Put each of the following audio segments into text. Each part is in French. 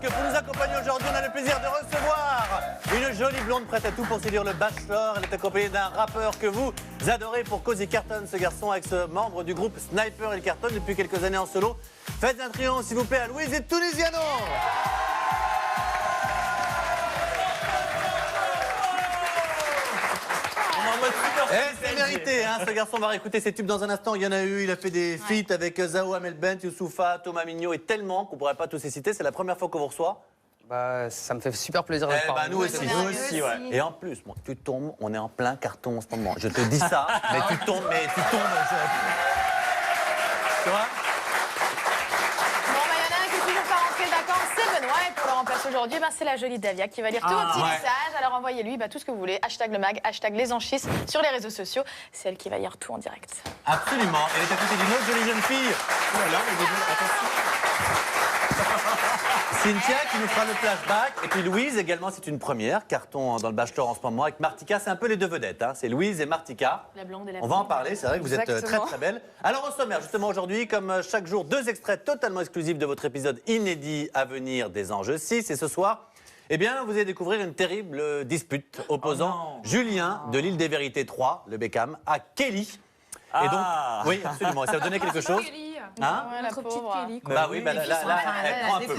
que pour nous accompagner aujourd'hui, on a le plaisir de recevoir une jolie blonde prête à tout pour séduire le bachelor. Elle est accompagnée d'un rappeur que vous adorez pour cause il cartonne, ce garçon, avec ce membre du groupe Sniper. Il cartonne depuis quelques années en solo. Faites un triomphe s'il vous plaît à Louise et Tunisiano. C'est mérité, hein, ce garçon va réécouter ses tubes dans un instant. Il y en a eu, il a fait des feats avec Zao, Amel Bent, Youssoupha, Thomas Mignot et tellement qu'on ne pourrait pas tous les citer. C'est la première fois qu'on vous reçoit. Bah, ça me fait super plaisir d'être parmi nous aussi. Nous aussi, ouais. Et en plus, bon, tu tombes, on est en plein carton en ce moment. Je te dis ça, mais tu tombes, Tu vois? Pour le remplacer aujourd'hui, c'est la jolie Davia qui va lire tous vos petits messages. Alors envoyez-lui tout ce que vous voulez. Hashtag le mag, hashtag les anchisses sur les réseaux sociaux. C'est elle qui va lire tout en direct. Absolument. Elle est à côté d'une autre jolie jeune fille. Cynthia qui nous fera le flashback. Et puis Louise également, c'est une première. Carton dans le Bachelor en ce moment avec Martika. C'est un peu les deux vedettes. Hein. C'est Louise et Martika. La blonde et la On va en parler. C'est vrai que vous êtes très très belle. Alors au sommaire, justement aujourd'hui, comme chaque jour, 2 extraits totalement exclusifs de votre épisode inédit à venir des Anges 6. Et ce soir, eh bien, vous allez découvrir une terrible dispute opposant Julien de l'île des Vérités 3, le Beckham, à Kelly. Et donc, oui, absolument. Ça va donner quelque chose. Hein, notre petite Kelly. Bah oui, là, elle prend un peu.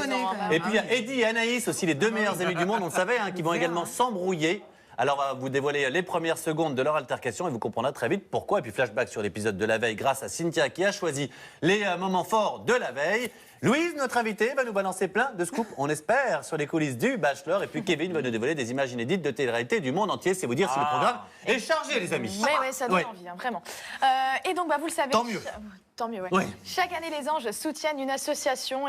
Et puis il y a Eddie et Anaïs, aussi les 2 meilleurs amis du monde, on le savait, hein, qui vont également s'embrouiller. Alors, on va vous dévoiler les premières secondes de leur altercation et vous comprendrez très vite pourquoi. Et puis, flashback sur l'épisode de la veille grâce à Cynthia qui a choisi les moments forts de la veille. Louise, notre invitée, va nous balancer plein de scoops, on espère, sur les coulisses du Bachelor. Et puis, Kevin va nous dévoiler des images inédites de télé-réalité du monde entier. C'est vous dire si le programme est chargé, les amis. Mais ça donne envie, hein, vraiment. Et donc, vous le savez. Tant mieux. Tant mieux, ouais. Chaque année, les Anges soutiennent une association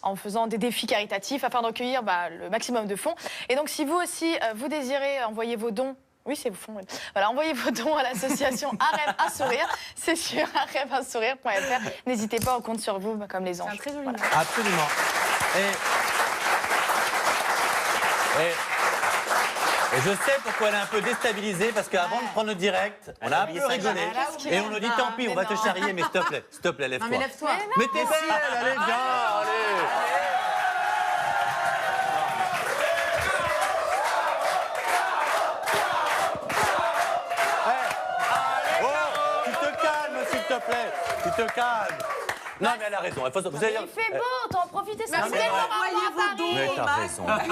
en faisant des défis caritatifs afin de recueillir le maximum de fonds. Et donc, si vous aussi, vous désirez envoyer vos dons. Oui, c'est vous fond. Oui. Voilà, envoyez vos dons à l'association Un rêve, un sourire. C'est sur unrêveunsourire.fr. N'hésitez pas, on compte sur vous comme les anges. Très joli. Voilà. Absolument. Et je sais pourquoi elle est un peu déstabilisée, parce qu'avant de prendre le direct, on a un peu rigolé. Et on nous dit tant pis, on va te charrier, mais s'il te plaît, lève-toi. Non, mais lève-toi. Mais t'es belle, allez, viens, allez. Tu te calmes, s'il te plaît. Tu te calmes. Non, mais elle a raison. Il fait beau, t'en profites, c'est tellement envoyez vos dons. Mais t'as raison. Un jean.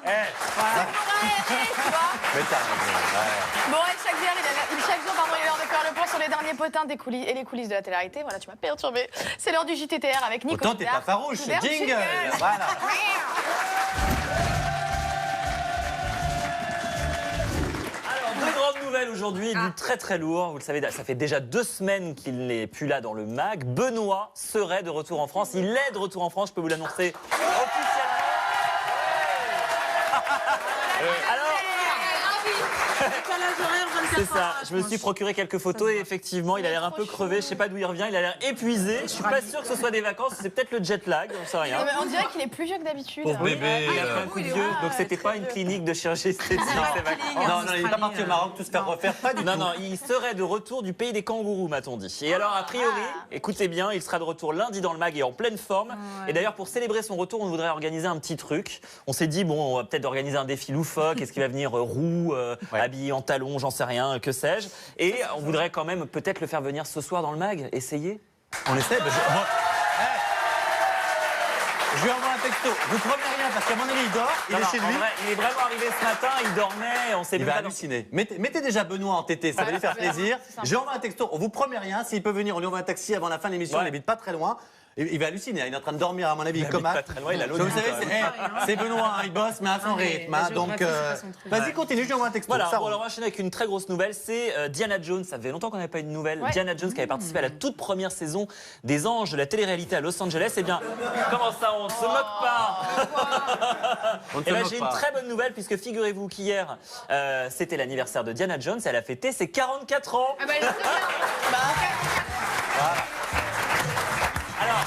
Mais t'as raison. Bon, chaque jour, il est l'heure de faire le point sur les derniers potins des coulisses et les coulisses de la télé-réalité. Voilà, tu m'as perturbé. C'est l'heure du JTTR avec Nico. Autant t'es pas farouche. Jingle. Voilà. Aujourd'hui, du très très lourd. Vous le savez, ça fait déjà 2 semaines qu'il n'est plus là dans le mag. Benoît serait de retour en France. Il est de retour en France, je peux vous l'annoncer officiellement. Alors, c'est ça, je me suis procuré quelques photos et effectivement, il a l'air un peu crevé. Je sais pas d'où il revient, il a l'air épuisé. Je suis pas sûr que ce soit des vacances, c'est peut-être le jet lag, on sait rien. On dirait qu'il est plus vieux que d'habitude. Pauvre bébé. Il a pris un coup de vieux, donc c'était pas une clinique de chirurgie esthétique, ces vacances. Non, il est pas parti au Maroc, tout se faire refaire, pas du tout. Non, il serait de retour du pays des kangourous, m'a-t-on dit. Et alors, a priori, écoutez bien, il sera de retour lundi dans le mag et en pleine forme. Et d'ailleurs, pour célébrer son retour, on voudrait organiser un petit truc. On s'est dit, bon, on va peut-être organiser un défi loufoque. Est-ce qu'il va venir roux, habillé en talons, j'en sais rien, que sais-je. Et on voudrait quand même peut-être le faire venir ce soir dans le mag. Essayez. On essaie. Je lui envoie un texto. Vous prenez rien parce qu'à mon avis, il dort. Il est chez lui. Vrai, il est vraiment arrivé ce matin. Il dormait. On s'est Il va halluciner. Mettez déjà Benoît en tété. Ça va lui faire plaisir. Je lui envoie un texto. On vous promet rien. S'il peut venir, on lui envoie un taxi avant la fin de l'émission. Il n'habite pas très loin. Il va halluciner. Il est en train de dormir, à mon avis. Il commate. Pas très loin. Il a l'eau. Vous savez, c'est Benoît. Il bosse, mais à son rythme. Donc, vas-y, continue. Je lui envoie un texto. Voilà. Bon, alors on va enchaîner avec une très grosse nouvelle. C'est Diana Jones. Ça fait longtemps qu'on n'avait pas eu de nouvelles. Diana Jones qui avait participé à la toute première saison des Anges de la télé-réalité à Los Angeles. Eh bien, comment ça, on se moque pas? Eh bien, j'ai une très bonne nouvelle puisque figurez-vous qu'hier, c'était l'anniversaire de Diana Jones. Elle a fêté ses 44 ans. Ah bah, elle est très bien. Voilà. Alors,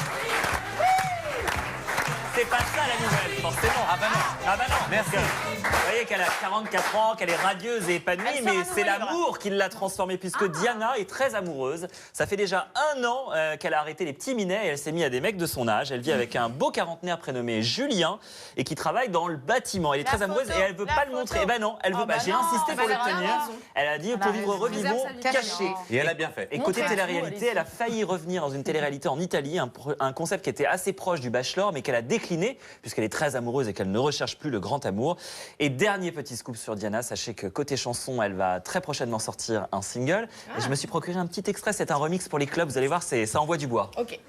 c'est pas ça la nouvelle, forcément. Ah bah non. Ah bah non, Merci. Vous voyez qu'elle a 44 ans, qu'elle est radieuse et épanouie, Elle mais sera c'est nouvelle, l'amour qui l'a transformée, puisque Diana est très amoureuse. Ça fait déjà 1 an qu'elle a arrêté les petits minets et elle s'est mise à des mecs de son âge. Elle vit avec un beau quarantenaire prénommé Julien et qui travaille dans le bâtiment. Elle est La très photo, amoureuse et elle veut la pas le photo. montrer. Eh ben non, elle veut Oh pas. bah J'ai non, insisté pour elle a l'obtenir. raison. Elle a dit pour vivre heureux, vivons cachés. Et elle a bien fait. Et côté Montrez-vous, télé-réalité, allez-y. elle a failli revenir dans une télé-réalité en Italie, un concept qui était assez proche du Bachelor, mais qu'elle a décliné, puisqu'elle est très amoureuse et qu'elle ne recherche plus le grand amour. Et dernier petit scoop sur Diana, sachez que côté chanson, elle va très prochainement sortir un single. Et je me suis procuré un petit extrait, c'est un remix pour les clubs, vous allez voir, ça envoie du bois. Ok.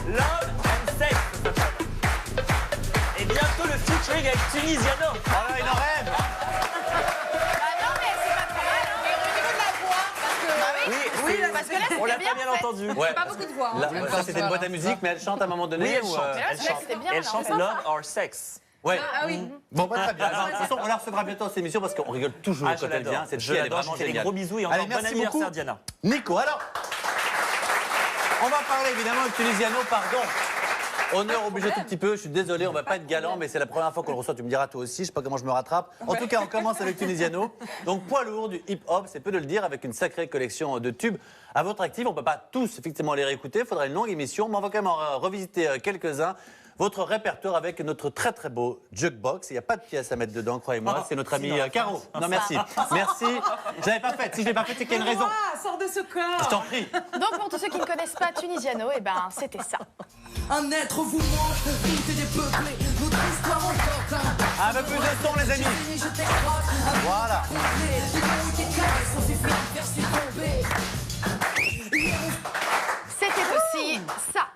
Love and Sex, ça s'appelle. Et bientôt le featuring avec Tunisiano. Oh là, il en rêve. Bah non, mais c'est pas trop mal. Hein. Mais au niveau de la voix, parce que. Bah oui, Oui, parce que là, on l'a c'était pas bien. bien en fait. entendu. Ouais. Pas beaucoup de voix. hein. Là, voulez me ça, faire c'était une ça, boîte à là, musique, mais elle chante à un moment donné. Oui, elle ou, chante. Mais là, Elle c'est vrai que chante, c'était bien, elle alors, chante c'est Love or Sex. Ouais. Ah oui. Bon, bah, très bien. Alors, de toute façon, on la recevra bientôt dans cette émission parce qu'on rigole toujours Ah, quand je elle vient. l'adore. Cette Je fille, elle est l'adore, je vraiment fais des géniale. gros bisous et Allez, encore bon merci anniversaire beaucoup. Diana. Nico, alors, on va parler évidemment de Tunisiano, pardon. Honneur obligé tout petit peu, je suis désolé, on va pas être galant, mais c'est la première fois qu'on le reçoit, tu me diras toi aussi, je sais pas comment je me rattrape. En tout cas, on commence avec Tunisiano. Donc poids lourd du hip-hop, c'est peu de le dire, avec une sacrée collection de tubes à votre actif. On peut pas tous effectivement les réécouter, il faudra une longue émission, mais on va quand même en revisiter quelques-uns. Votre répertoire avec notre très très beau jukebox. Il n'y a pas de pièces à mettre dedans, croyez-moi. C'est notre ami Caro. Non, merci. Merci. Je l'avais pas faite. Si je l'ai pas faite, c'est qu'il y a une raison. Ah, sors de ce Je corps. t'en prie. Donc, pour tous ceux qui ne connaissent pas Tunisiano, eh ben, c'était ça. Un être vous mange, route et dépeuplé, notre histoire encore Un peu plus de son, les amis. je t'écrase, Voilà. qui caresse, on suffit de faire succomber. C'était aussi ça.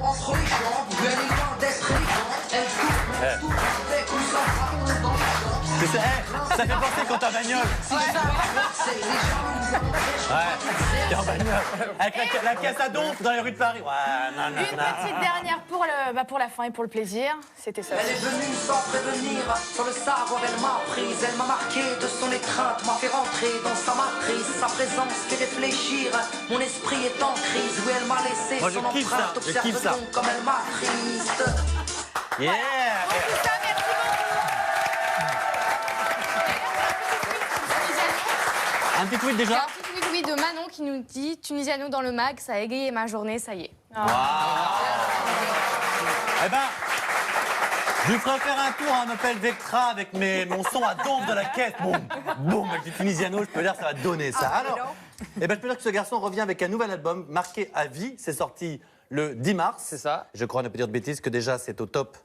Entre les jambes, elle est loin d'être élégante, elle court, avec ou sans frappe dans le champ. Ça fait penser quand t'as bagnole. C'est les gens, Ouais. T'es en bagnole. Avec la caisse à donf dans les rues de Paris. Ouais, non, non, Une non. petite dernière pour la fin et pour le plaisir. C'était ça. elle est venue sans prévenir, sans le savoir, elle m'a prise, elle m'a marqué de son étreinte, m'a fait rentrer dans sa matrice, sa présence fait réfléchir, mon esprit est en crise, où elle m'a laissé Moi, je son kiffe ça, empreinte, je kiffe observe ça. donc comme elle m'attriste. Yeah. Tout ça, merci Un petit tweet Il y a déjà. un petit tweet de Manon qui nous dit Tunisiano dans le mag, ça a égayé ma journée, ça y est. Eh ben, je ferai faire un tour à un Opel Vectra avec mon son à donf de la caisse. Boum, boum, avec du Tunisiano, je peux dire ça va donner ça. Alors, eh ben, je peux dire que ce garçon revient avec un nouvel album marqué à vie. C'est sorti le 10 mars. C'est ça. Je crois, ne pas dire de bêtises, que déjà c'est au top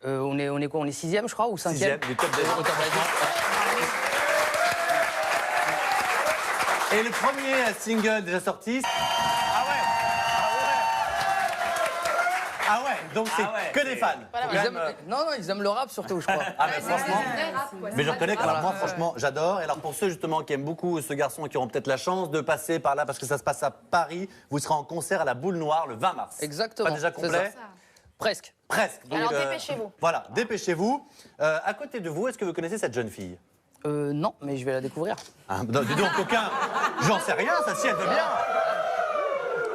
On est quoi? On est 6e, je crois, ou 5e 6e du top des Au top Et le premier single déjà sorti. Ah ouais, donc c'est Ah ouais, que c'est- des fans. Voilà, Faut Ils quand aiment- même, Non, ils aiment le rap surtout, je crois. Ah mais franchement, mais je reconnais que alors, moi Voilà. franchement j'adore. Et alors pour ceux justement qui aiment beaucoup ce garçon et qui auront peut-être la chance de passer par là parce que ça se passe à Paris, vous serez en concert à la Boule Noire le 20 mars. Exactement, Pas déjà c'est complet? ça. Presque. Presque. Donc, Alors, dépêchez-vous. Voilà, dépêchez-vous. À côté de vous, est-ce que vous connaissez cette jeune fille? Non, mais je vais la découvrir. Ah, non, dis donc aucun. J'en sais rien, ça si elle veut bien.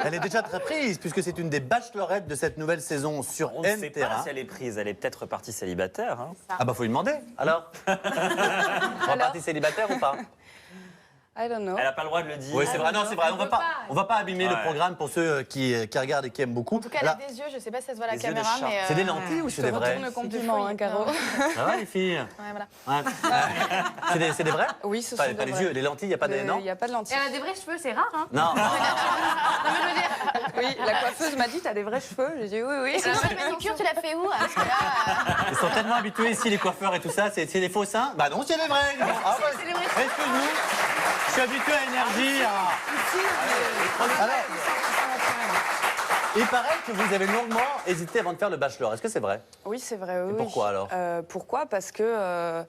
Elle est déjà très prise puisque c'est une des bachelorettes de cette nouvelle saison sur On ne sait NTR. pas si elle est prise, elle est peut-être partie célibataire. Hein. Ah bah faut lui demander. Alors Reparti célibataire ou pas? I don't know. Elle n'a pas le droit de le dire. Oui, c'est vrai. Non, c'est vrai. On va pas abîmer le Ouais. programme pour ceux qui regardent et qui aiment beaucoup. En tout cas, elle Là, a des yeux, je sais pas si ça se voit à la Des yeux de caméra, chat. mais. c'est des lentilles ou c'est des vrais? Retourne le compliment, hein, Caro. Ça va les filles? Ouais, voilà. Ouais. C'est des vrais? Oui, ce Pas, sont pas des les vrais. yeux, les lentilles, il n'y a pas des. Non? Il n'y a pas de lentilles. Elle a des vrais cheveux, c'est rare, hein. Non. Oui, la coiffeuse m'a dit, t'as des vrais cheveux. J'ai dit oui, oui. Sinon, la manucure, tu l'as fait où? Parce que là, Ils sont tellement habitués ici, les coiffeurs et tout ça. C'est des faux seins? Bah non, c'est les vrais. Ah ouais. c'est les vrais. Excuse-nous. Je suis habitué à énergie. Alors, il paraît que vous avez longuement hésité avant de faire le bachelor. Est-ce que c'est vrai? Oui, c'est vrai. Oui, pourquoi, alors Pourquoi? Parce que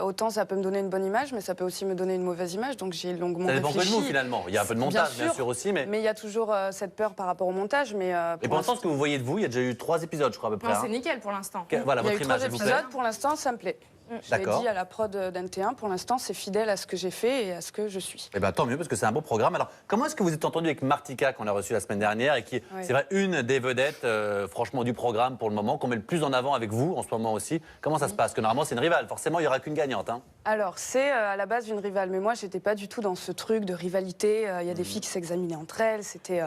autant ça peut me donner une bonne image, mais ça peut aussi me donner une mauvaise image. Donc j'ai longuement Ça dépend que de réfléchi. nous finalement. Il y a un peu de montage, bien sûr aussi, mais. Mais il y a toujours cette peur par rapport au montage. Mais Et pour l'instant, ce que vous voyez de vous, il y a déjà eu 3 épisodes, je crois, à peu près. Non, hein. c'est nickel pour l'instant. Voilà il y a votre eu 3 image, s'il vous plaît. épisodes. Pour l'instant, ça me plaît. Je l'ai D'accord. dit à la prod d'NT1, pour l'instant, c'est fidèle à ce que j'ai fait et à ce que je suis. Eh ben, tant mieux, parce que c'est un beau programme. Alors, comment est-ce que vous êtes entendu avec Martika, qu'on a reçu la semaine dernière, et qui, Oui. c'est vrai, une des vedettes, franchement, du programme pour le moment, qu'on met le plus en avant avec vous en ce moment aussi. Comment ça se passe? Parce que normalement, c'est une rivale. Forcément, il n'y aura qu'une gagnante. Hein. Alors, c'est à la base une rivale, mais moi, j'étais pas du tout dans ce truc de rivalité. Il y a des filles qui s'examinaient entre elles. C'était,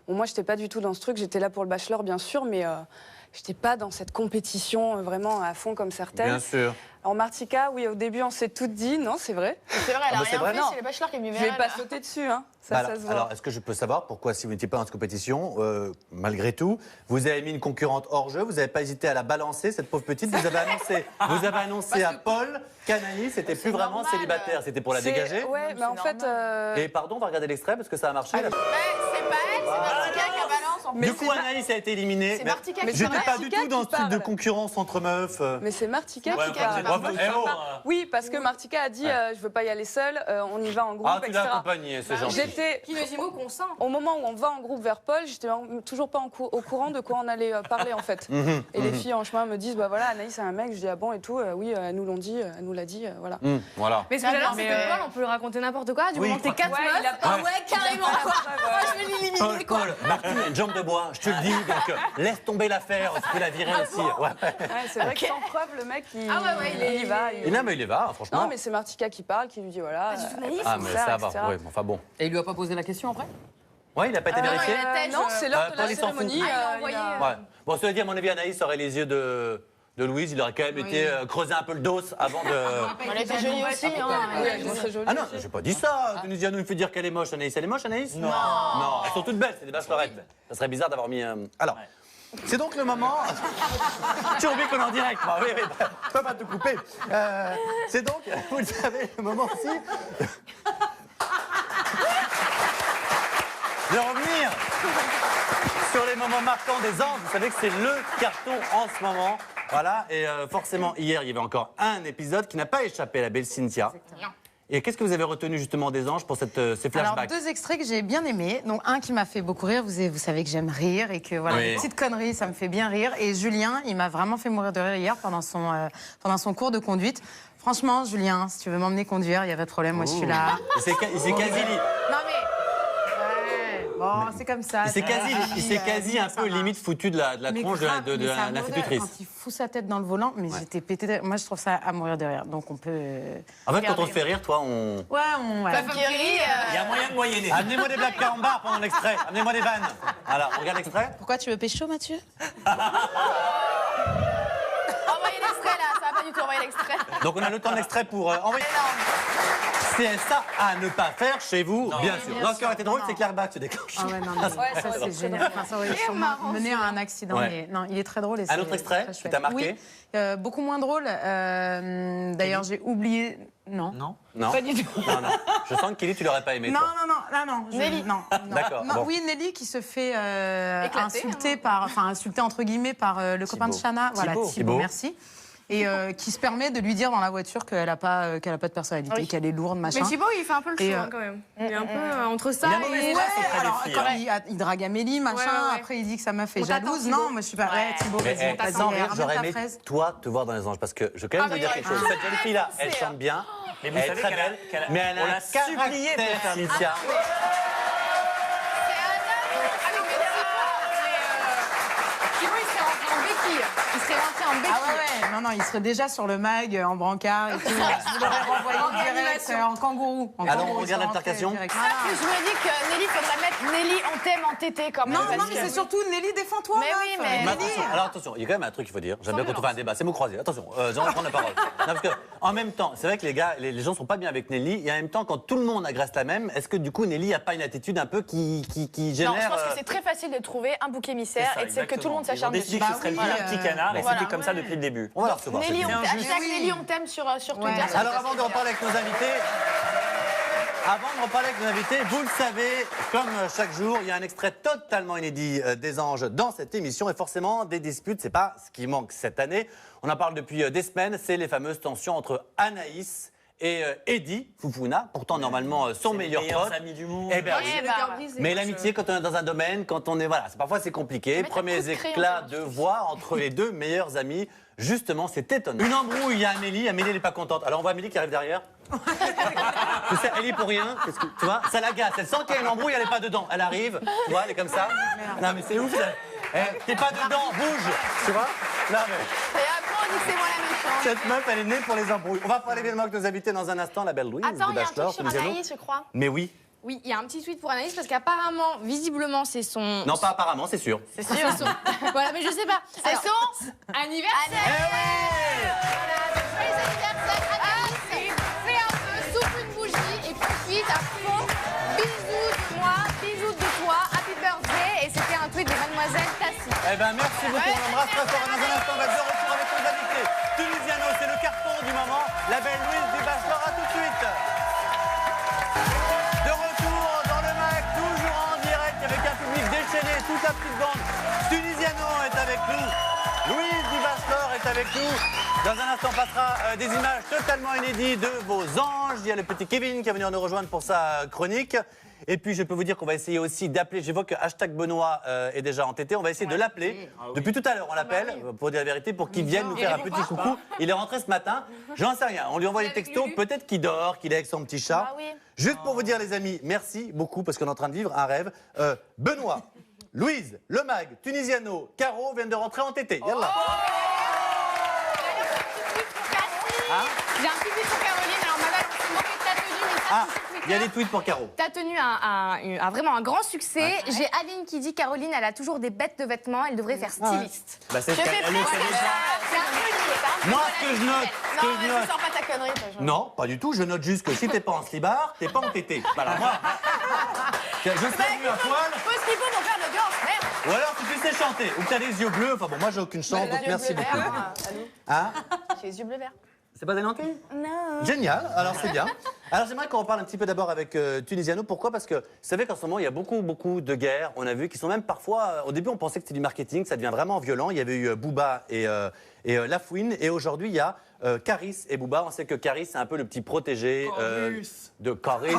bon, moi, j'étais pas du tout dans ce truc. J'étais là pour le bachelor, bien sûr, mais j'étais pas dans cette compétition vraiment à fond comme certaines. Bien sûr. En Martika, oui, au début, on s'est toutes dit, non, c'est vrai. C'est vrai, elle a bah, c'est rien vrai. fait, Non. c'est le bachelor qui est venu Je vers vais elle. pas sauter dessus, hein. Bah, Ça se voit. alors, est-ce que je peux savoir pourquoi, si vous n'étiez pas dans cette compétition, malgré tout, vous avez mis une concurrente hors jeu, vous n'avez pas hésité à la balancer, cette pauvre petite, vous avez annoncé à Paul qu'Anaïs n'était plus vraiment normal. célibataire, c'était pour la C'est- dégager. Ouais, mais en c'est fait. Et pardon, on va regarder l'extrait parce que ça a marché. là. Ouais, c'est pas elle, c'est Martika qui a balance en Mais Du coup, Anaïs a été éliminée. C'est mais Martika qui J'étais parle. pas du Martika tout dans ce qui truc de parle. concurrence entre meufs. Mais c'est Martika Ouais, qui enfin, parle. c'est pas moi, vous. eh oh. Oui, parce que Martika a dit je veux pas y aller seule, on y va en groupe, Ah, tu l'as etc. accompagné, c'est gentil. J'étais Qui me dit mot qu'on sent. au moment où on va en groupe vers Paul, j'étais toujours pas au courant de quoi on allait parler en fait. Et les filles en chemin me disent bah voilà, Anaïs c'est un mec, je dis ah bon et tout, oui, elles nous l'ont dit, elle nous l'a dit, voilà. Voilà. Mais ce que j'adore, c'est mais, que Paul, on peut lui raconter n'importe quoi. Du Oui, moment que t'es 4 ouais, meufs. il a pas- Ah ouais, carrément quoi. Moi, je vais l'éliminer quoi. Paul, Martine a une jambe de bois, je te le dis, donc laisse tomber l'affaire, tu peux la virer aussi. Ouais. Ouais, c'est vrai que sans preuve le mec il, Ah ouais, il y va. Et là, mais il y va, franchement. Non mais c'est Martika qui parle, qui lui dit voilà. Ah, mais ça va, etc. oui, enfin bon. Et il lui a pas posé la question après? Ouais, il n'a pas été vérifié. il a- non, c'est l'heure de Paul, la il s'en fout. cérémonie. Ah, il a il envoyé, a- Ouais. Bon, cela dit, à mon avis, Anaïs aurait les yeux de Louise. Il aurait quand même été creuser un peu le dos avant de. Elle était jolie aussi, hein. Oui, elle est très jolie. Ah non, j'ai pas dit ça. Tunisiano, il fait dire qu'elle est moche, Anaïs. Elle est moche, Anaïs? Non. Non, elles sont toutes belles, c'est des bachelorettes. Ça serait bizarre d'avoir mis. Alors. C'est donc le moment. Tu oublies qu'on est en direct, moi. Oui, je peux pas te couper. C'est donc, vous le savez, le moment aussi. De revenir sur les moments marquants des anges. Vous savez que c'est le carton en ce moment. Voilà, et forcément, hier, il y avait encore un épisode qui n'a pas échappé à la belle Cynthia. Et qu'est-ce que vous avez retenu justement des anges pour ces Alors, flashbacks? 2 extraits que j'ai bien aimés. Donc, un qui m'a fait beaucoup rire. Vous savez que j'aime rire et que voilà, Oui. les petites conneries, ça me fait bien rire. Et Julien, il m'a vraiment fait mourir de rire hier pendant son cours de conduite. Franchement, Julien, si tu veux m'emmener conduire, il n'y a pas de problème, moi je suis là. Il s'est quasi, Non mais... Ouais, bon, c'est comme ça. il s'est quasi un peu limite foutu de la Mais tronche grave, de mais ça l'institutrice. Quand il fout sa tête dans le volant, mais j'étais pété de rire. Moi, je trouve ça à mourir de rire. Donc, on peut... En fait, quand on te fait rire, toi, on... Ouais, Comme Thierry, Il y a moyen de moyenner. Amenez-moi des blagues carambar pendant l'extrait. Amenez-moi des vannes. Voilà, on regarde l'extrait. Pourquoi tu veux pécho, Mathieu? envoyez l'extrait là, ça va pas du tout envoyer l'extrait. Donc, on a le temps de l'extrait pour envoyer. C'est ça à ne pas faire chez vous, bien sûr. bien Non, ce qui aurait été sûr. drôle, Non. c'est que l'airbag se déclenche. Ah ouais, non, non, ça c'est génial. Enfin, ça aurait sûrement mené à un accident. Ouais. Mais non, il est très drôle. Et Un c'est autre extrait très qui chouette. t'a marqué? Oui, beaucoup moins drôle. D'ailleurs, j'ai oublié. Non. Non. Non. Pas du tout. Non, non. Je sens que Kelly, tu l'aurais pas aimé. Non, toi. non. Nelly. Non. D'accord, Non, bon. Oui, Nelly qui se fait Éclater, insulter entre guillemets par le copain de Thibaut. Chana. Voilà, Thibaut. Thibaut, merci. Et qui se permet de lui dire dans la voiture qu'elle a pas de personnalité, Oui. qu'elle est lourde, machin. Mais Thibaut, il fait un peu le Et, show hein, quand même. Il est un peu entre ça Il a et. mauvaise Ouais, presse auprès des alors, filles, quand hein. il drague Amélie, machin, Ouais. après il dit que sa meuf est On t'attend, jalouse. Thibaut. Non, moi je suis pas. Ouais, Thibaut, Mais vas-y, vas-y, sans rire, ramène j'aurais ta aimé, fraise. toi, te voir dans les anges. Parce que je veux quand même Ah, vous dire mais quelque chose. Cette jeune fille-là, elle c'est, chante bien. Mais vous Elle est savez très qu'elle a- belle. qu'elle a- Mais elle a on un l'a supplié pour caractère, faire ça. Cynthia. Thibaut, il serait rentré en béquille. Il serait rentré en béquille. Ah ouais. Non, il serait déjà sur le mag, en brancard et tout. Je vous l'aurais renvoyé direct en kangourou. En Alors, kangourou, on regarde c'est rentré l'altercation. direct. Ah, puis je me dis que Nelly, faudrait mettre Nelly, on t'aime en tété quand même. Non, parce non, mais que- c'est surtout Nelly, défends-toi. Mais oui, meuf. mais- Mais Nelly. attention, alors attention, il y a quand même un truc qu'il faut dire. J'aime bien quand on fait un débat. C'est mots croisés. Attention, j'aimerais prendre la parole. Non, parce que, en même temps, c'est vrai que les gars, les gens sont pas bien avec Nelly. Et en même temps, quand tout le monde agresse la même, est-ce que du coup, Nelly a pas une attitude un peu qui génère. Non, je pense que c'est très facile de trouver un bouc émissaire ça, et c'est que tout le monde exactement. s'acharne Ils ont dessus. décidé que ce serait le Bah oui, vilain petit canard et voilà. c'était comme ça depuis le début. On va la recevoir. Nelly, cette on vidéo. hashtag Oui. Nelly, on t'aime sur Twitter. Ouais. Alors avant de reparler avec nos invités, vous le savez, comme chaque jour, il y a un extrait totalement inédit des anges dans cette émission et forcément des disputes, c'est pas ce qui manque cette année. On en parle depuis des semaines, c'est les fameuses tensions entre Anaïs et Eddie Fofana, pourtant normalement son meilleur pote. amis du monde. Eh ben, oui. Eh ben, Mais l'amitié, quand on est dans un domaine, quand on est. Voilà, parfois c'est compliqué. Mais t'as Premiers coup de crayon, éclats toi, de voix entre les deux meilleurs amis. Justement, c'est étonnant. Une embrouille, il y a Amélie. Amélie, elle n'est pas contente. Alors on voit Amélie qui arrive derrière. Tu sais, elle est pour rien. Tu vois, ça l'agace. Elle sent qu'il y a une embrouille, elle n'est pas dedans. Elle arrive, tu vois, elle est comme ça. Non, mais c'est ouf. T'es pas dedans, bouge. Tu vois. Non, mais. Et après, on dit que c'est moi la méchante. Cette meuf, elle est née pour les embrouilles. On va parler évidemment avec nos invités dans un instant, la belle Louise. Attends, du il y a un truc Bachelor, sur Tunisiano. Anaïs, je crois. Mais oui. Oui, il y a un petit tweet pour Anaïs parce qu'apparemment, visiblement, c'est son. Non, pas apparemment, c'est sûr. C'est sûr. C'est son. Voilà, mais je sais pas. C'est Alors, son anniversaire. anniversaire. Joyeux anniversaire, Anaïs. Fais un peu, souffle une bougie et profite à fond. Bisous de moi, bisous de toi, happy birthday. Et c'était un tweet de Mademoiselle Tassi. Eh ben, merci beaucoup. On embrasse très fort. Dans un instant, on va être de retour avec nos invités. Tunisiano, c'est le carton du moment. La belle Louise du Bachelor, à tout de suite. De retour dans le MAC, toujours en direct avec un public déchaîné, toute la petite bande. Tunisiano est avec nous. Louise du Bachelor est avec nous. Dans un instant, on passera des images totalement inédites de vos anges. Il y a le petit Kevin qui va venir nous rejoindre pour sa chronique. Et puis, je peux vous dire qu'on va essayer aussi d'appeler. J'évoque que hashtag Benoît est déjà entêté. On va essayer de l'appeler. Depuis tout à l'heure, on l'appelle, pour dire la vérité, pour qu'il vienne nous faire un petit coucou. Il est rentré ce matin. J'en sais rien. On lui envoie des textos. Peut-être qu'il dort, qu'il est avec son petit chat. Ah oui. Juste pour vous dire, les amis, merci beaucoup, parce qu'on est en train de vivre un rêve. Benoît, Louise, Le Mag, Tunisiano, Caro viennent de rentrer entêtés. Yallah. J'ai un petit tweet pour Caroline. Alors, malheureusement, ta tenue, mais ça, Ah, c'est sur il y a Twitter. des tweets pour Caro. T'as tenu a vraiment un grand succès. J'ai Aline qui dit Caroline, elle a toujours des bêtes de vêtements, elle devrait faire styliste. Bah, c'est Je fais elle le pas sait ça. déjà. C'est un peu lié, hein. Moi, ce que je note, Non, mais tu sors pas ta connerie, toi, Jean. Non, pas du tout. Je note juste que si t'es pas en slibard, t'es pas entêté. Voilà, moi. Je serais venu à poil. Faut ce qu'il faut pour faire de l'audience, merde. Ou alors tu sais chanter. Ou que t'as les yeux bleus. Enfin bon, moi j'ai aucune chance, donc merci beaucoup. Hein? J'ai les yeux bleus verts. C'est pas des lentilles? Non. Génial, alors c'est bien. Alors j'aimerais qu'on reparle un petit peu d'abord avec Tunisiano. Pourquoi? Parce que vous savez qu'en ce moment, il y a beaucoup de guerres. On a vu qu'ils sont même parfois... au début, on pensait que c'était du marketing, ça devient vraiment violent. Il y avait eu Booba et Lafouine. Et aujourd'hui, il y a Caris et Booba. On sait que Caris, c'est un peu le petit protégé de Caris.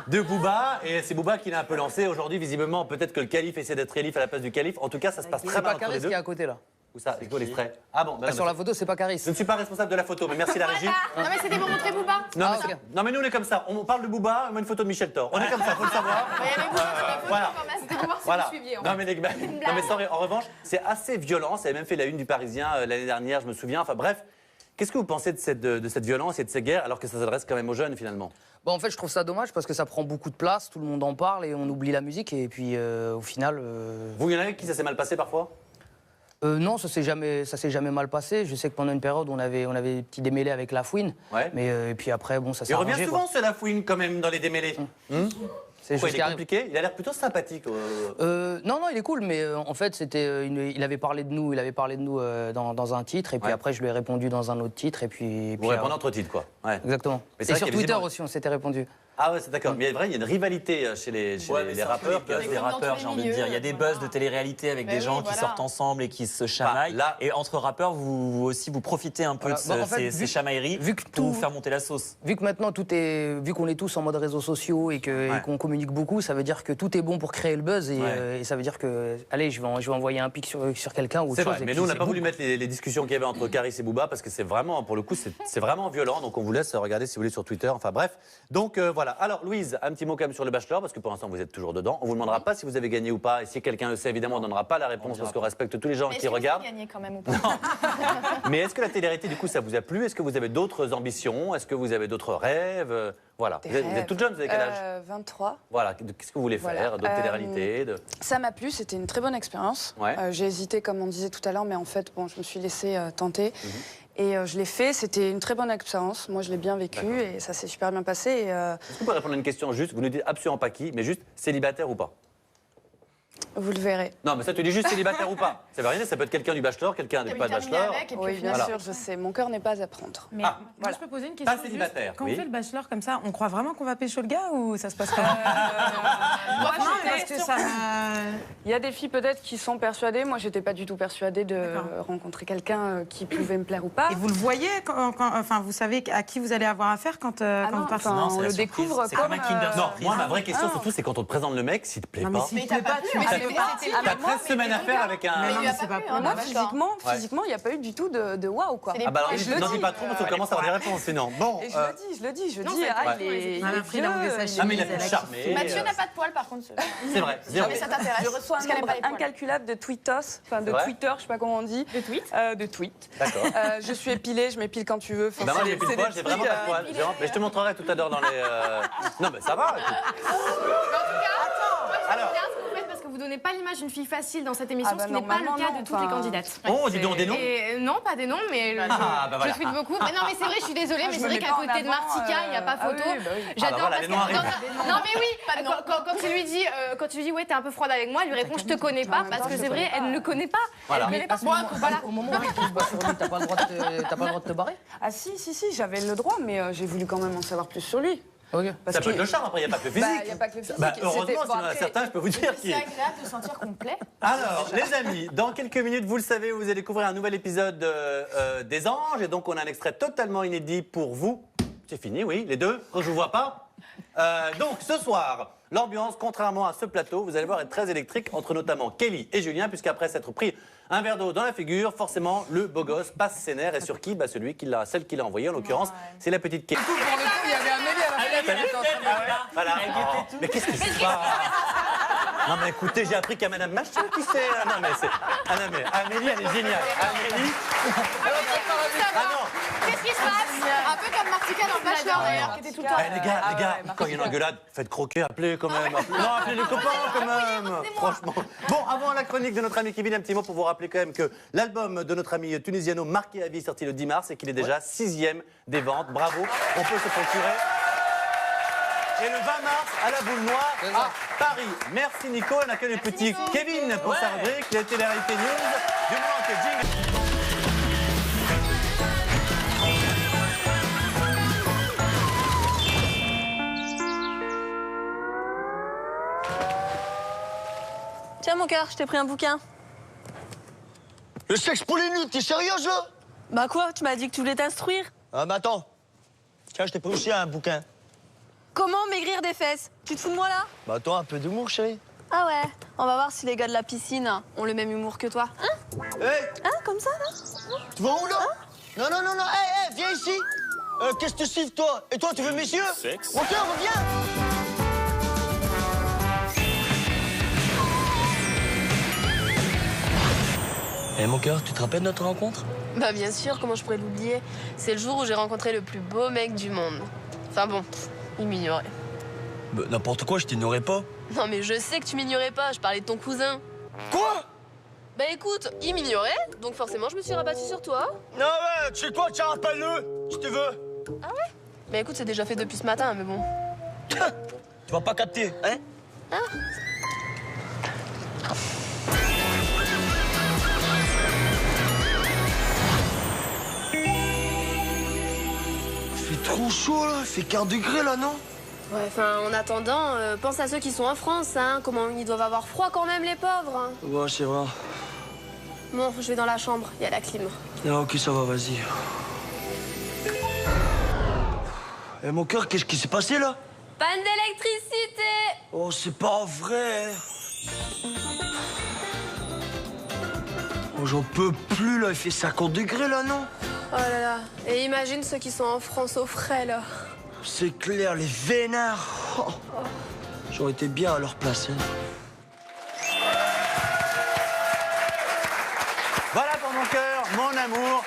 de Booba. Et c'est Booba qui l'a un peu lancé. Aujourd'hui, visiblement, peut-être que le calife essaie d'être élif à la place du calife. En tout cas, ça se passe très C'est mal pas entre les Caris deux. qui est à côté là. Où ça? C'est quoi l'extrait? Ah bon, Sur la photo, c'est pas Caris. je ne suis pas responsable de la photo, mais merci la régie. Non, mais c'était pour montrer Booba. Non, Ah, mais ok. non, mais nous on est comme ça. On parle de Booba, on met une photo de Michel Thor. On est comme ça, faut le savoir. Il y avait Booba sur la photo voilà. quand même. C'était pour voir si Voilà. vous suiviez. en Non fait. mais, non, mais en revanche, c'est assez violent. Ça avait même fait la une du Parisien l'année dernière, je me souviens. Enfin bref, qu'est-ce que vous pensez de cette violence et de ces guerres alors que ça s'adresse quand même aux jeunes finalement? Bon, en fait, je trouve ça dommage parce que ça prend beaucoup de place, tout le monde en parle et on oublie la musique. Et puis, au final. Vous, il y en a qui ça s'est mal passé parfois? Non, ça s'est jamais mal passé. Je sais que pendant une période, on avait des petits démêlés avec Lafouine. Ouais. Mais et puis après, bon, ça s'est Il revient arrangé, souvent quoi. ce Lafouine quand même dans les démêlés. C'est des Pourquoi choses il qui est arrivent. compliqué? Il a l'air plutôt sympathique. Non, il est cool, mais en fait, c'était, il avait parlé de nous, dans un titre, et puis Ouais. après, je lui ai répondu dans un autre titre, et puis. Vous répondez entre titres quoi. Ouais. Exactement. Mais c'est Et vrai sur qu'il y a Twitter visiblement- aussi, on s'était répondu. Ah ouais, c'est d'accord. Mais il y a une rivalité chez les rappeurs. Buzz des comme dans rappeurs, tous j'ai les envie de dire. Il y a des milieux, buzz de télé-réalité avec Mais des oui, gens qui voilà. sortent ensemble et qui se chamaillent. là- Et entre rappeurs, vous aussi, vous profitez un peu Voilà. de Bah, en fait, ces chamailleries vu que pour tout- faire monter la sauce. Vu que maintenant vu qu'on est tous en mode réseaux sociaux et qu'on communique beaucoup, ça veut dire que tout est bon pour créer le buzz et ça veut dire que, allez, je vais envoyer un pic sur quelqu'un ou autre C'est chose. vrai, et mais puis nous on n'a c'est pas bon. voulu mettre les discussions qu'il y avait entre Caris et Booba parce que c'est vraiment, pour le coup, c'est vraiment violent. Donc on vous laisse regarder si vous voulez sur Twitter. Enfin bref. Donc voilà. Alors Louise, un petit mot quand même sur le Bachelor parce que pour l'instant vous êtes toujours dedans. On vous demandera pas si vous avez gagné ou pas. Et si quelqu'un le sait, évidemment, on donnera pas la réponse parce qu'on respecte tous les gens Mais qui est-ce que regardent. vous avez gagné quand même ou pas? Mais est-ce que la télé-réalité du coup ça vous a plu? Est-ce que vous avez d'autres ambitions? Est-ce que vous avez d'autres rêves? Voilà. Vous êtes toute jeune, vous avez quel âge? 23. Voilà. Qu'est-ce que vous voulez faire? Voilà. D'autres télé-réalités Ça m'a plu, c'était une très bonne expérience. Ouais. J'ai hésité, comme on disait tout à l'heure, mais en fait, bon, je me suis laissée tenter. Et je l'ai fait, c'était une très bonne expérience. Moi, je l'ai bien vécu et ça s'est super bien passé. Et, Est-ce que vous pouvez répondre à une question juste? Vous ne dites absolument pas qui, mais juste célibataire ou pas? Vous le verrez. Non, mais ça, tu dis juste célibataire ou pas. Ça veut rien dire, ça peut être quelqu'un du bachelor, quelqu'un du pas de bachelor. Oui, bien sûr, je sais. Mon cœur n'est pas à prendre. Mais Ah, moi, voilà. je peux poser une question. Pas célibataire, Quand oui. on fait le bachelor comme ça, on croit vraiment qu'on va pécho le gars ou ça se passe comment Moi, Non, j'étais- parce que ça. Il y a des filles peut-être qui sont persuadées. Moi, j'étais pas du tout persuadée de D'accord. rencontrer quelqu'un qui pouvait me plaire ou pas. Et vous le voyez enfin, vous savez à qui vous allez avoir affaire quand Ah vous non, partez. enfin, Non, on c'est la le surprise. découvre C'est comme... comme un Kinder Non, Surprise. moi, ma vraie question, surtout, c'est quand on te présente le mec, s'il te plaît Non, mais pas. s'il Mais te t'as plaît pas pas, pu, tu mais fais c'était- pas. c'était- T'as 13 semaines à faire avec un. Mais Mais non, il a mais c'est pas pas pu, pour hein, le Moi, bachelor. physiquement, il n'y a pas eu du tout de waouh, quoi. C'est les Ah bah alors, Et je le n'en dis dis, pas trop parce qu'on commence à avoir des réponses sinon. Bon, Et je le dis, je Non, dis, c'est- ah, ouais. il est Elle a pris la mauvaise vieux, sachet. ah mais il a elle fait a charmer. kiffé. Mathieu n'a pas de poils, par contre. C'est vrai, zéro. Mais ça t'intéresse. Je reçois Parce qu'elle un aime pas nombre les poils. incalculable de tweetos, enfin de Ouais. Twitter, je sais pas comment on dit. De tweets. De tweets. D'accord. Je suis épilée, je m'épile quand tu veux. Enfin, Bah moi c'est- j'ai plus de c'est poils, des j'ai trucs, vraiment pas de poils. Mais je te montrerai tout à l'heure dans les. Non mais ça va. écoute. Alors. Parce que vous donnez pas l'image d'une fille facile dans cette émission, Ah bah ce qui n'est pas le normalement, cas non, de toutes les enfin, candidates. Oh, dis donc des noms. Et, non, pas des noms, mais Ah, bah voilà. je tweete beaucoup. Mais non, mais c'est vrai, je suis désolée, mais je c'est me vrai mets qu'à pas en côté de avant, Martika, il n'y a pas ah photo. oui, bah oui. J'adore Ah bah voilà, parce les que noms arrivent. non, mais oui, quand tu lui dis ouais, t'es un peu froide avec moi, elle lui répond je te connais pas parce que c'est vrai, elle ne le connaît pas. Voilà. Elle ne connaît pas. Voilà. Au moment où il se bat sur lui, t'as pas le droit de te barrer. Ah si, j'avais le droit, mais j'ai voulu quand même en savoir plus sur lui. Ok. Parce Ça peut que- être le charme, après il n'y a pas que le Bah, physique. il y a pas que le physique. Bah, C'était- heureusement, bon, sinon il y en a après- certains, je peux vous dire C'est qui. agréable de se sentir complet. Alors, les amis, dans quelques minutes, vous le savez, vous allez découvrir un nouvel épisode des Anges. Et donc, on a un extrait totalement inédit pour vous. C'est fini, oui, les deux, quand je vous vois pas. Donc, ce soir, l'ambiance, contrairement à ce plateau, vous allez voir, est très électrique entre notamment Kelly et Julien, puisqu'après s'être pris un verre d'eau dans la figure, forcément, le beau gosse passe ses nerfs. Et sur qui? Bah, celle qui l'a envoyé, en l'occurrence, c'est la petite Kelly. Pour le coup, il y avait Amélie à la fin. T'as vu? Voilà. Oh, mais qu'est-ce qui se passe? Non mais écoutez, j'ai appris qu'à Madame Machin, qui c'est? Ah non mais c'est... Ah non mais Amélie, elle est géniale. Amélie... Ah non. Qu'est-ce qui se passe? Un peu comme Martika dans le Bachelor d'ailleurs, qui était tout le temps. Eh, les gars, quand il y a une engueulade, faites croquer, appelez quand même. Non, appelez les copains quand même. Franchement. Bon, avant la chronique de notre ami Kevin, un petit mot pour vous rappeler quand même que l'album de notre ami tunisiano Marqué à vie sorti le 10 mars et qu'il est déjà 6e des ventes. Bravo, on peut se procurer. Et le 20 mars, à la Boule Noire, à Paris. Merci Nico. On accueille le petit Kevin pour sa rubrique, les télé-réalités news. Du moment que jingle. Tiens mon cœur, je t'ai pris un bouquin. Le sexe pour les nuls, t'es sérieuse là? Bah quoi, tu m'as dit que tu voulais t'instruire. Ah mais attends. Tiens, je t'ai pris aussi un bouquin. Comment maigrir des fesses? Tu te fous de moi là? Bah attends, un peu d'humour, chérie. Ah ouais, on va voir si les gars de la piscine ont le même humour que toi. Hein? Hé, Hein, comme ça là? tu vas où là? Non, non, non, non, hé, viens ici. Qu'est-ce que tu siffles, toi? Et toi, tu veux messieurs? Mon cœur, reviens. Eh mon cœur, tu te rappelles de notre rencontre? Bah bien sûr, comment je pourrais l'oublier? C'est le jour où j'ai rencontré le plus beau mec du monde. Enfin bon, il m'ignorait. Bah, n'importe quoi, je t'ignorais pas. Non mais je sais que tu m'ignorais pas, je parlais de ton cousin. Quoi? Bah écoute, il m'ignorait, donc forcément je me suis rabattue sur toi. Non, ouais, tu sais quoi, tiens, rappelle-le, si tu veux. Bah écoute, c'est déjà fait depuis ce matin, mais bon. Tu vas pas capter, hein? Il fait trop chaud là, il fait 15 degrés là, non? Ouais, enfin, en attendant, pense à ceux qui sont en France, hein. Comment ils doivent avoir froid quand même, les pauvres. Ouais, c'est vrai. Bon, je vais dans la chambre, il y a la clim. Ah, ok, ça va, vas-y. Eh, mon cœur, qu'est-ce qui s'est passé là? Panne d'électricité! Oh, c'est pas vrai. Oh, j'en peux plus là, il fait 50 degrés là, non? Oh là là. Et imagine ceux qui sont en France au frais, là. C'est clair, les vénards. Oh. J'aurais été bien à leur place. Hein. Voilà pour mon cœur, mon amour.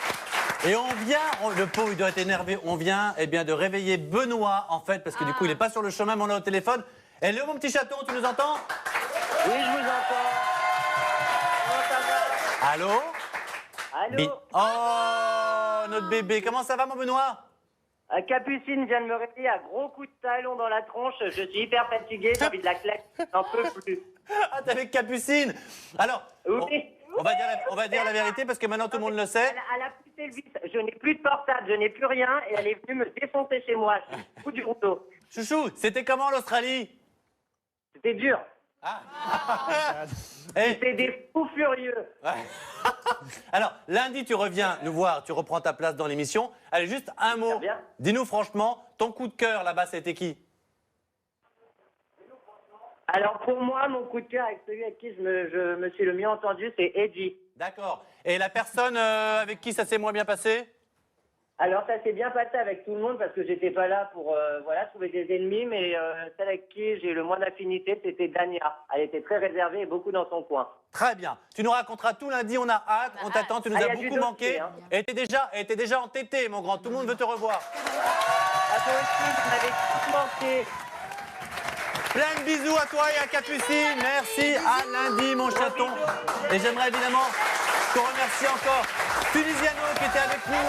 Et on vient, le pauvre il doit être énervé, on vient eh bien, de réveiller Benoît en fait, parce que du coup il n'est pas sur le chemin, mais on l'a au téléphone. Hello mon petit chaton, tu nous entends? Oui, je vous entends. Comment ça va? Allô? Allô? Oh, notre bébé, comment ça va mon Benoît? Capucine vient de me réveiller à gros coups de talon dans la tronche. Je suis hyper fatigué, j'ai envie de la claquer. J'en peux plus. Ah, t'es avec Capucine. Alors, Oui. on va dire la vérité parce que maintenant tout le monde le sait. Elle a poussé le vice. Je n'ai plus de portable, je n'ai plus rien. Et elle est venue me défoncer chez moi. Je suis au bout du rouleau. Chouchou, c'était comment l'Australie? C'était dur. Eh, C'était des fous furieux. alors, lundi, tu reviens nous voir, tu reprends ta place dans l'émission. Allez, juste un mot. bien. Dis-nous franchement, ton coup de cœur là-bas, c'était qui? Alors pour moi, mon coup de cœur avec celui avec qui je me suis le mieux entendu, c'est Eddie. D'accord. Et la personne avec qui ça s'est moins bien passé? Alors ça s'est bien passé avec tout le monde parce que j'étais pas là pour trouver des ennemis, mais celle avec qui j'ai le moins d'affinité, c'était Dania. Elle était très réservée et beaucoup dans son coin. Très bien. Tu nous raconteras tout lundi, on a hâte, on t'attend, tu nous y as a du beaucoup manqué. dossier, hein. Et t'es déjà entêté, mon grand. Tout le monde veut te revoir. À toi aussi, vous m'avez tout manqué. Plein de bisous à toi et à Capucine. Merci. À lundi, mon chaton. Et j'aimerais évidemment te remercier encore Tunisiano qui était avec nous